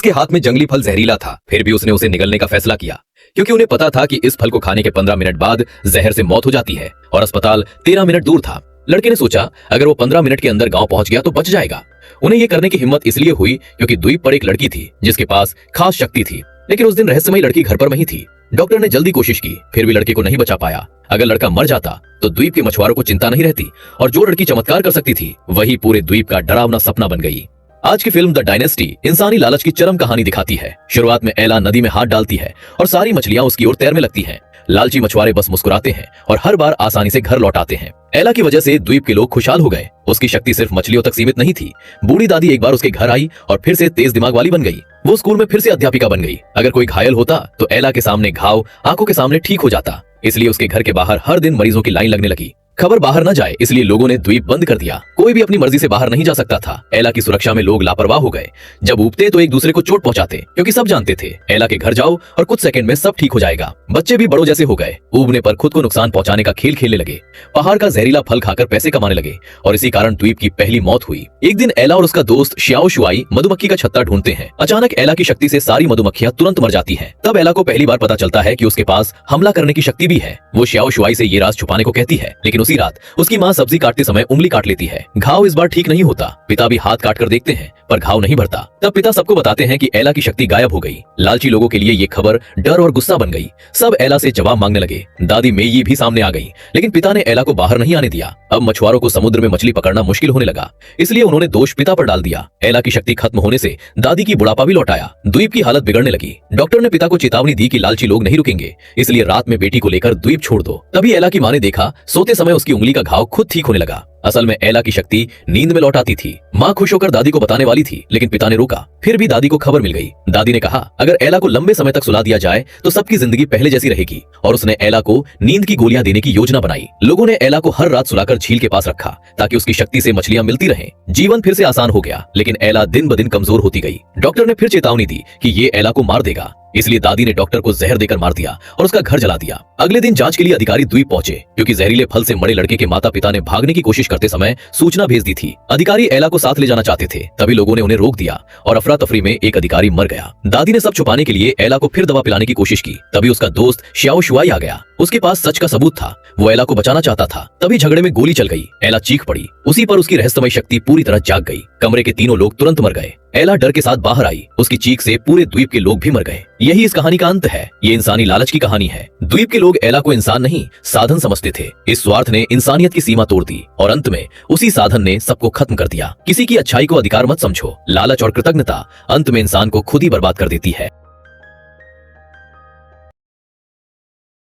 उसके हाथ में जंगली फल जहरीला था, फिर भी उसने उसे निगलने का फैसला किया, क्योंकि उन्हें पता था कि इस फल को खाने के 15 मिनट बाद जहर से मौत हो जाती है और अस्पताल 13 मिनट दूर था। लड़के ने सोचा अगर वो 15 मिनट के अंदर गांव पहुंच गया तो बच जाएगा। उन्हें ये करने की हिम्मत इसलिए हुई क्योंकि द्वीप पर एक लड़की थी जिसके पास खास शक्ति थी, लेकिन उस दिन रहस्यमयी लड़की घर पर नहीं थी। डॉक्टर ने जल्दी कोशिश की, फिर भी लड़के को नहीं बचा पाया। अगर लड़का मर जाता तो द्वीप के मछुआरों को चिंता नहीं रहती और जो लड़की चमत्कार कर सकती थी वही पूरे द्वीप का डरावना सपना बन गई। आज की फिल्म द डायनेस्टी इंसानी लालच की चरम कहानी दिखाती है। शुरुआत में एला नदी में हाथ डालती है और सारी मछलियां उसकी ओर तैरने लगती हैं। लालची मछुआरे बस मुस्कुराते हैं और हर बार आसानी से घर लौट आते हैं। एला की वजह से द्वीप के लोग खुशहाल हो गए। उसकी शक्ति सिर्फ मछलियों तक सीमित नहीं थी। बूढ़ी दादी एक बार उसके घर आई और फिर से तेज दिमाग वाली बन गई। वो स्कूल में फिर से अध्यापिका बन गई। अगर कोई घायल होता तो एला के सामने घाव आंखों के सामने ठीक हो जाता, इसलिए उसके घर के बाहर हर दिन मरीजों की लाइन लगने लगी। खबर बाहर न जाए इसलिए लोगों ने द्वीप बंद कर दिया। कोई भी अपनी मर्जी से बाहर नहीं जा सकता था। एला की सुरक्षा में लोग लापरवाह हो गए। जब ऊबते तो एक दूसरे को चोट पहुंचाते, क्योंकि सब जानते थे एला के घर जाओ और कुछ सेकंड में सब ठीक हो जाएगा। बच्चे भी बड़ों जैसे हो गए। ऊबने पर खुद को नुकसान पहुंचाने का खेल खेलने लगे। पहाड़ का जहरीला फल खाकर पैसे कमाने लगे और इसी कारण द्वीप की पहली मौत हुई। एक दिन एला और उसका दोस्त श्याओ शुआई मधुमक्खी का छत्ता ढूंढते हैं। अचानक एला की शक्ति से सारी मधुमक्खियां तुरंत मर जाती हैं। तब एला को पहली बार पता चलता है कि उसके पास हमला करने की शक्ति भी है। वो श्याओ शुआई से ये राज छुपाने को कहती है, लेकिन उसी रात उसकी माँ सब्जी काटते समय उंगली काट लेती है। घाव इस बार ठीक नहीं होता। पिता भी हाथ काट कर देखते हैं पर घाव नहीं भरता। तब पिता सबको बताते हैं कि एला की शक्ति गायब हो गई। लालची लोगों के लिए ये खबर डर और गुस्सा बन गई। सब एला से जवाब मांगने लगे। दादी मेई भी सामने आ गई, लेकिन पिता ने एला को बाहर नहीं आने दिया। अब मछुआरों को समुद्र में मछली पकड़ना मुश्किल होने लगा, इसलिए उन्होंने दोष पिता पर डाल दिया। एला की शक्ति खत्म होने से दादी की बुढ़ापा भी लौट आया। द्वीप की हालत बिगड़ने लगी। डॉक्टर ने पिता को चेतावनी दी कि लालची लोग नहीं रुकेंगे, इसलिए रात में बेटी को लेकर द्वीप छोड़ दो। तभी एला की माँ ने देखा सोते समय उसकी उंगली का घाव खुद ठीक होने लगा। असल में एला की शक्ति नींद में लौट आती थी। माँ खुश होकर दादी को बताने वाली थी, लेकिन पिता ने रोका। फिर भी दादी को खबर मिल गई। दादी ने कहा अगर एला को लंबे समय तक सुला दिया जाए तो सबकी जिंदगी पहले जैसी रहेगी, और उसने एला को नींद की गोलियां देने की योजना बनाई। लोगों ने एला को हर रात सुलाकर झील के पास रखा ताकि उसकी शक्ति से मछलियां मिलती रहें। जीवन फिर से आसान हो गया, लेकिन एला दिन ब दिन कमजोर होती गई। डॉक्टर ने फिर चेतावनी दी कि ये एला को मार देगा, इसलिए दादी ने डॉक्टर को जहर देकर मार दिया और उसका घर जला दिया। अगले दिन जांच के लिए अधिकारी द्वीप पहुंचे, क्योंकि जहरीले फल से मरे लड़के के माता पिता ने भागने की कोशिश करते समय सूचना भेज दी थी। अधिकारी एला को साथ ले जाना चाहते थे, तभी लोगों ने उन्हें रोक दिया और अफरा तफरी में एक अधिकारी मर गया। दादी ने सब छुपाने के लिए एला को फिर दवा पिलाने की कोशिश की। तभी उसका दोस्त श्याओ शुआई आ गया। उसके पास सच का सबूत था। वो एला को बचाना चाहता था। तभी झगड़े में गोली चल गई। एला चीख पड़ी। उसी पर उसकी रहस्यमय शक्ति पूरी तरह जाग गई। कमरे के तीनों लोग तुरंत मर गए। एला डर के साथ बाहर आई। उसकी चीख से पूरे द्वीप के लोग भी मर गए। यही इस कहानी का अंत है। ये इंसानी लालच की कहानी है। द्वीप के लोग एला को इंसान नहीं, साधन समझते थे। इस स्वार्थ ने इंसानियत की सीमा तोड़ दी और अंत में उसी साधन ने सबको खत्म कर दिया। किसी की अच्छाई को अधिकार मत समझो। लालच और कृतज्ञता अंत में इंसान को खुद ही बर्बाद कर देती है।